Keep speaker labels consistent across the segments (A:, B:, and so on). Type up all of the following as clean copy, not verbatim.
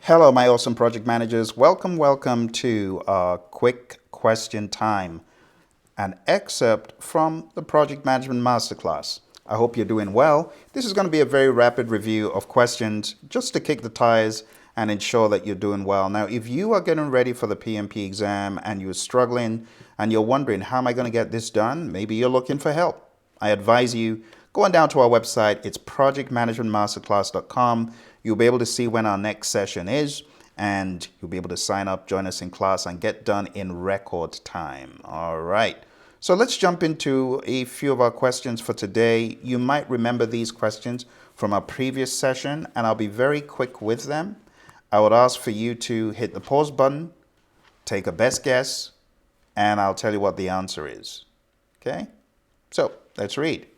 A: Hello, my awesome project managers. Welcome to Quick Question Time, an excerpt from the Project Management Masterclass. I hope you're doing well. This is going to be a very rapid review of questions just to kick the tires and ensure that you're doing well. Now, if you are getting ready for the PMP exam and you're struggling and you're wondering, how am I going to get this done? Maybe you're looking for help. I advise you going down to our website. It's projectmanagementmasterclass.com. You'll be able to see when our next session is, and you'll be able to sign up, join us in class, and get done in record time. All right. So let's jump into a few of our questions for today. You might remember these questions from our previous session, and I'll be very quick with them. I would ask for you to hit the pause button, take a best guess, and I'll tell you what the answer is. Okay? So let's read.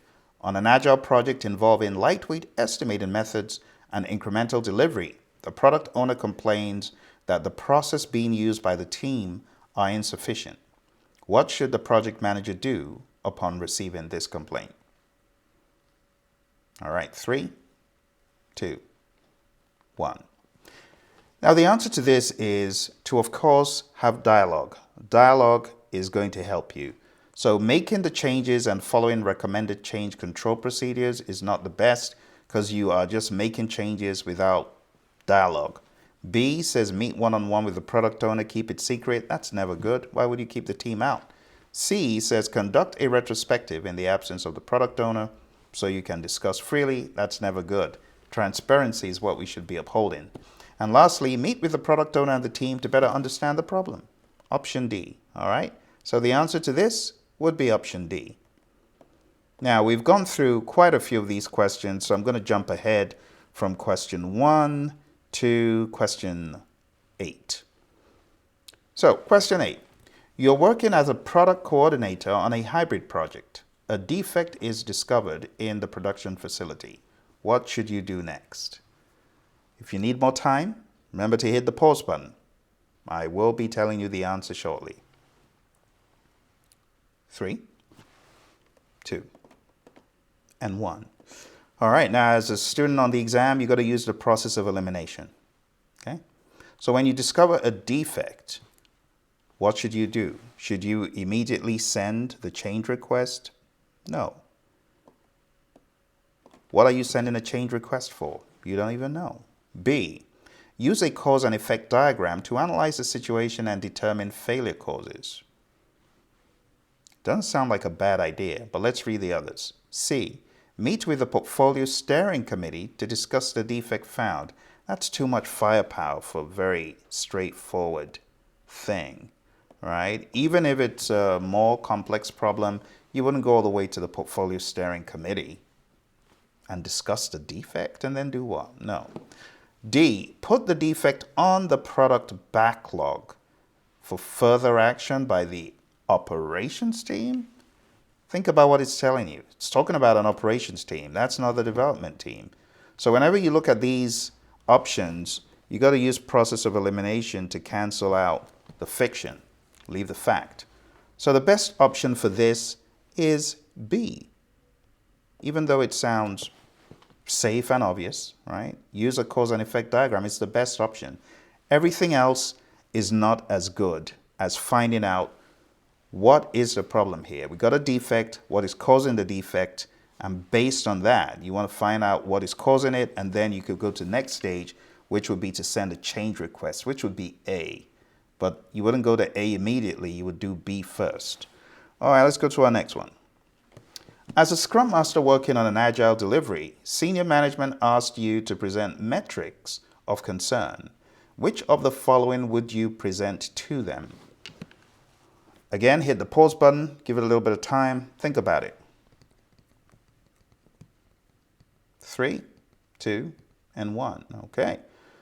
A: On an Agile project involving lightweight estimating methods and incremental delivery, the product owner complains that the process being used by the team are insufficient. What should the project manager do upon receiving this complaint? All right, 3, 2, 1. Now, the answer to this is to, of course, have dialogue. Dialogue is going to help you. So making the changes and following recommended change control procedures is not the best because you are just making changes without dialogue. B says meet one-on-one with the product owner, keep it secret. That's never good. Why would you keep the team out? C says conduct a retrospective in the absence of the product owner so you can discuss freely. That's never good. Transparency is what we should be upholding. And lastly, meet with the product owner and the team to better understand the problem. Option D, all right? So the answer to this would be option D. Now, we've gone through quite a few of these questions, so I'm going to jump ahead from question 1 to question 8. So, question 8. You're working as a product coordinator on a hybrid project. A defect is discovered in the production facility. What should you do next? If you need more time, remember to hit the pause button. I will be telling you the answer shortly. 3, 2, and 1. All right, now as a student on the exam, you've got to use the process of elimination. Okay? So when you discover a defect, what should you do? Should you immediately send the change request? No. What are you sending a change request for? You don't even know. B, use a cause and effect diagram to analyze the situation and determine failure causes. Doesn't sound like a bad idea, but let's read the others. C, meet with the portfolio steering committee to discuss the defect found. That's too much firepower for a very straightforward thing, right? Even if it's a more complex problem, you wouldn't go all the way to the portfolio steering committee and discuss the defect and then do what? No. D, put the defect on the product backlog for further action by the operations team. Think about what it's telling you. It's talking about an operations team. That's not the development team. So whenever you look at these options, you got to use process of elimination to cancel out the fiction, leave the fact. So the best option for this is B. Even though it sounds safe and obvious, right? Use a cause and effect diagram. It's the best option. Everything else is not as good as finding out what is the problem here. We got a defect, what is causing the defect, and based on that, you want to find out what is causing it, and then you could go to the next stage, which would be to send a change request, which would be A. But you wouldn't go to A immediately, you would do B first. All right, let's go to our next one. As a Scrum Master working on an Agile delivery, senior management asked you to present metrics of concern. Which of the following would you present to them? Again, hit the pause button, give it a little bit of time, think about it. 3, 2, and 1. Okay.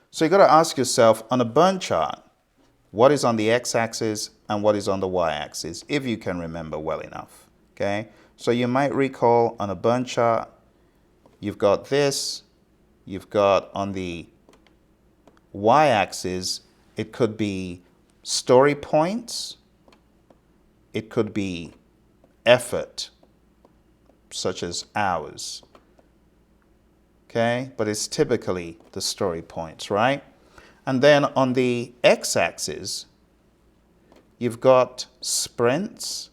A: So you got to ask yourself, on a burn chart, what is on the x-axis and what is on the y-axis, if you can remember well enough. Okay. So you might recall on a burn chart, you've got this, you've got on the y-axis, it could be story points, it could be effort, such as hours. Okay, but it's typically the story points, right? And then on the x-axis, you've got sprints,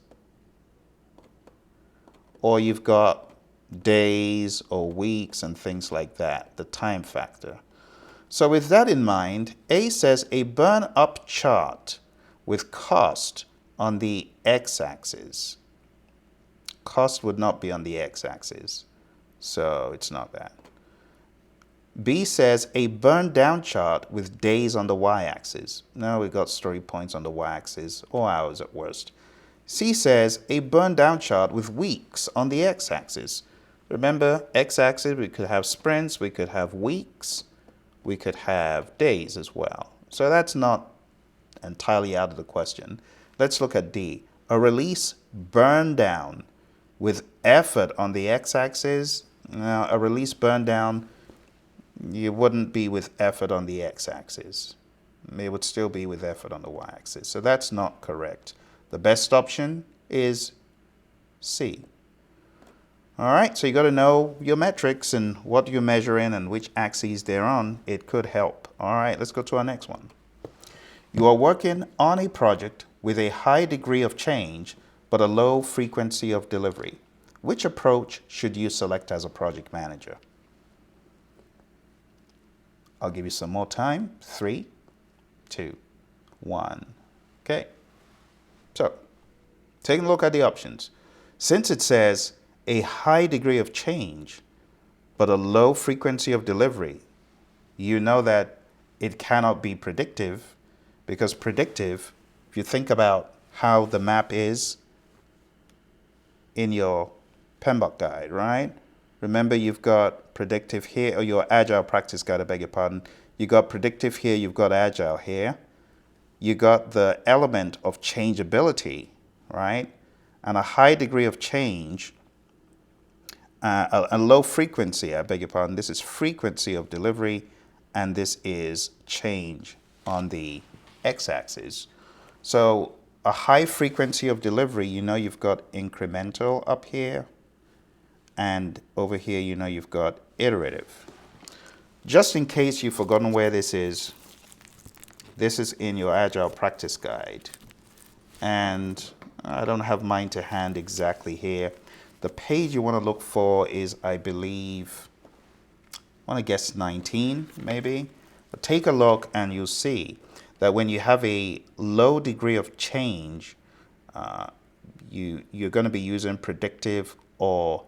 A: or you've got days or weeks and things like that, the time factor. So with that in mind, A says a burn up chart with cost on the x-axis. Cost would not be on the x-axis, so it's not that. B says a burn down chart with days on the y-axis. Now we've got story points on the y-axis, or hours at worst. C says a burn down chart with weeks on the x-axis. Remember, x-axis, we could have sprints, we could have weeks, we could have days as well. So that's not entirely out of the question. Let's look at D. A release burn down with effort on the x-axis. Now, a release burn down, you wouldn't be with effort on the x-axis. It would still be with effort on the y-axis. So that's not correct. The best option is C. All right, so you got to know your metrics and what you're measuring and which axes they're on. It could help. All right, let's go to our next one. You are working on a project with a high degree of change but a low frequency of delivery. Which approach should you select as a project manager? I'll give you some more time. 3, 2, 1. Okay. So, taking a look at the options. Since it says a high degree of change, but a low frequency of delivery, you know that it cannot be predictive, because predictive, if you think about how the map is in your PMP guide, right? Remember, you've got predictive here, or your Agile practice guide, I beg your pardon. You got predictive here, you've got Agile here. You got the element of changeability, right? And a high degree of change, a low frequency, I beg your pardon. This is frequency of delivery, and this is change on the x-axis. So a high frequency of delivery, you know you've got incremental up here, and over here, you know you've got iterative. Just in case you've forgotten where this is in your Agile practice guide. And I don't have mine to hand exactly here. The page you want to look for is, I believe, I want to guess 19, maybe. But take a look and you'll see that when you have a low degree of change, you're going to be using predictive, or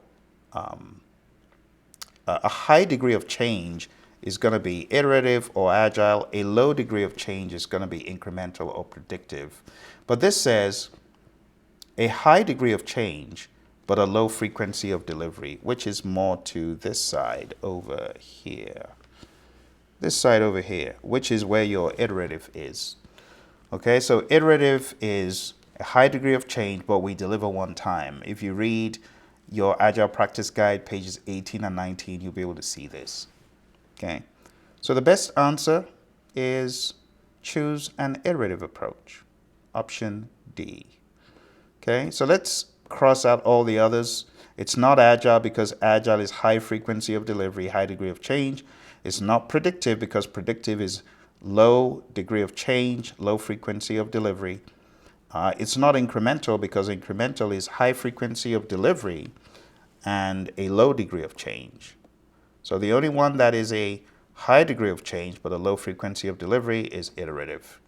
A: a high degree of change is going to be iterative or agile. A low degree of change is going to be incremental or predictive. But this says a high degree of change, but a low frequency of delivery, which is more to this side over here. This side over here, which is where your iterative is. Okay, so iterative is a high degree of change, but we deliver one time. If you read your Agile practice guide, pages 18 and 19, you'll be able to see this. Okay, so the best answer is choose an iterative approach, option D. Okay, so let's cross out all the others. It's not agile because agile is high frequency of delivery, high degree of change. It's not predictive because predictive is low degree of change, low frequency of delivery. It's not incremental because incremental is high frequency of delivery and a low degree of change. So the only one that is a high degree of change but a low frequency of delivery is iterative.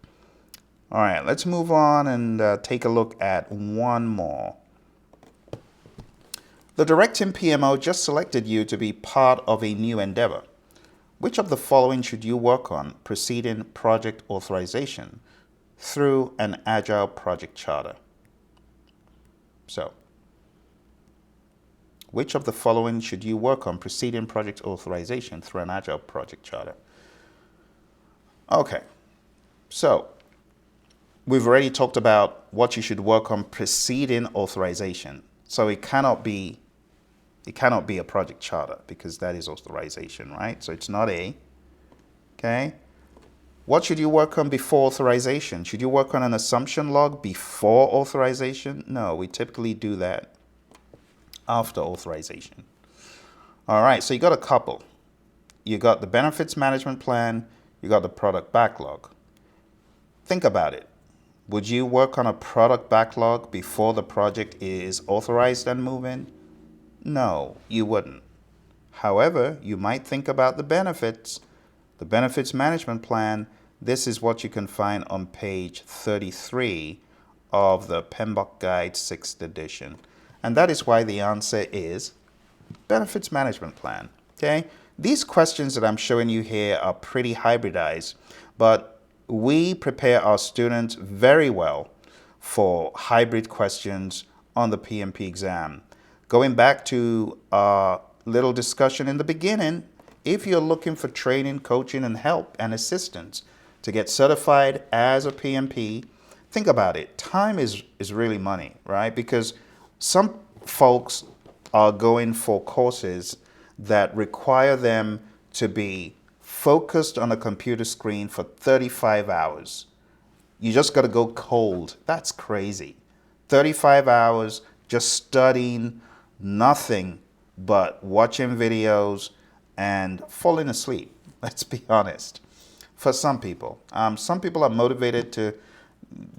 A: All right, let's move on and take a look at one more. The Directing PMO just selected you to be part of a new endeavor. Which of the following should you work on preceding project authorization through an Agile project charter? So, which of the following should you work on preceding project authorization through an Agile project charter? Okay, so we've already talked about what you should work on preceding authorization. So it cannot be a project charter because that is authorization, right? So it's not A. Okay. What should you work on before authorization? Should you work on an assumption log before authorization? No, we typically do that after authorization. All right, so you got a couple. You got the benefits management plan, You got the product backlog. Think about it. Would you work on a product backlog before the project is authorized and moving? No, you wouldn't. However, you might think about the benefits. The benefits management plan, this is what you can find on page 33 of the PMBOK Guide 6th edition. And that is why the answer is benefits management plan. Okay? These questions that I'm showing you here are pretty hybridized, but we prepare our students very well for hybrid questions on the PMP exam. Going back to our little discussion in the beginning, if you're looking for training, coaching, and help and assistance to get certified as a PMP, think about it. Time is really money, right? Because some folks are going for courses that require them to be focused on a computer screen for 35 hours. You just got to go cold. That's crazy. 35 hours just studying nothing but watching videos and falling asleep. Let's be honest. For some people are motivated to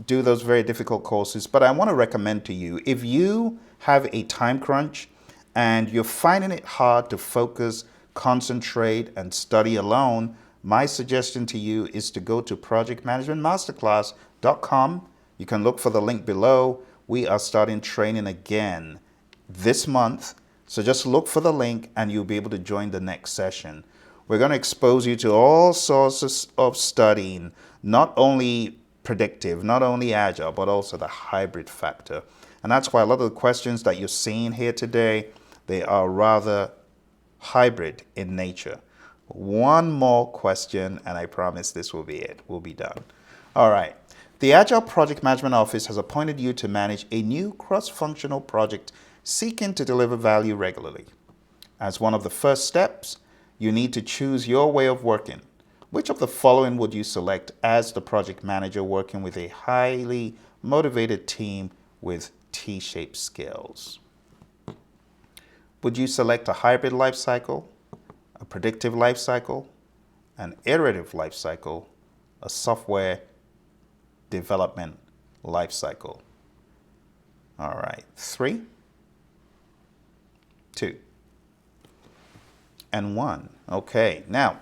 A: do those very difficult courses, but I want to recommend to you, if you have a time crunch and you're finding it hard to focus, concentrate, and study alone, my suggestion to you is to go to projectmanagementmasterclass.com. You can look for the link below. We are starting training again this month. So just look for the link and you'll be able to join the next session. We're going to expose you to all sorts of studying, not only predictive, not only agile, but also the hybrid factor. And that's why a lot of the questions that you're seeing here today, they are rather hybrid in nature. One more question, and I promise this will be it. We'll be done. All right. The Agile Project Management Office has appointed you to manage a new cross-functional project seeking to deliver value regularly. As one of the first steps, you need to choose your way of working. Which of the following would you select as the project manager working with a highly motivated team with T-shaped skills? Would you select a hybrid life cycle, a predictive life cycle, an iterative life cycle, a software development life cycle? All right, 3, 2, and 1. Okay, now,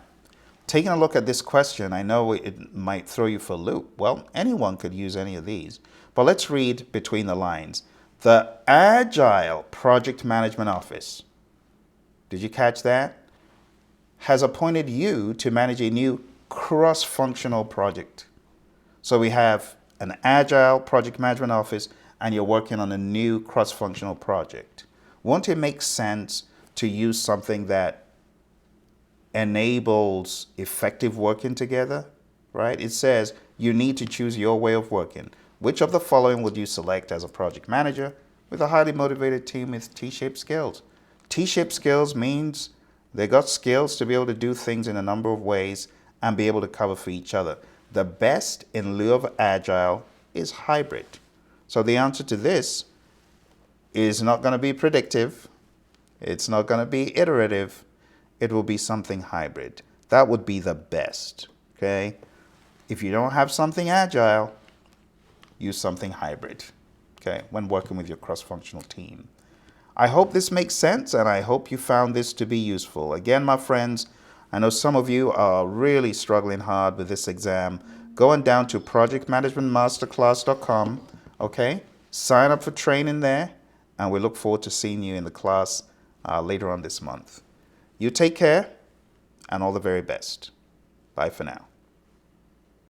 A: taking a look at this question, I know it might throw you for a loop. Well, anyone could use any of these, but let's read between the lines. The Agile Project Management Office, did you catch that? Has appointed you to manage a new cross-functional project. So we have an Agile Project Management Office and you're working on a new cross-functional project. Won't it make sense to use something that enables effective working together, right? It says you need to choose your way of working. Which of the following would you select as a project manager with a highly motivated team with T-shaped skills? T-shaped skills means they got skills to be able to do things in a number of ways and be able to cover for each other. The best in lieu of Agile is hybrid. So the answer to this is not going to be predictive. It's not going to be iterative. It will be something hybrid. That would be the best, okay? If you don't have something Agile, use something hybrid, okay, when working with your cross-functional team. I hope this makes sense, and I hope you found this to be useful. Again, my friends, I know some of you are really struggling hard with this exam. Going down to projectmanagementmasterclass.com, okay? Sign up for training there, and we look forward to seeing you in the class later on this month. You take care, and all the very best. Bye for now.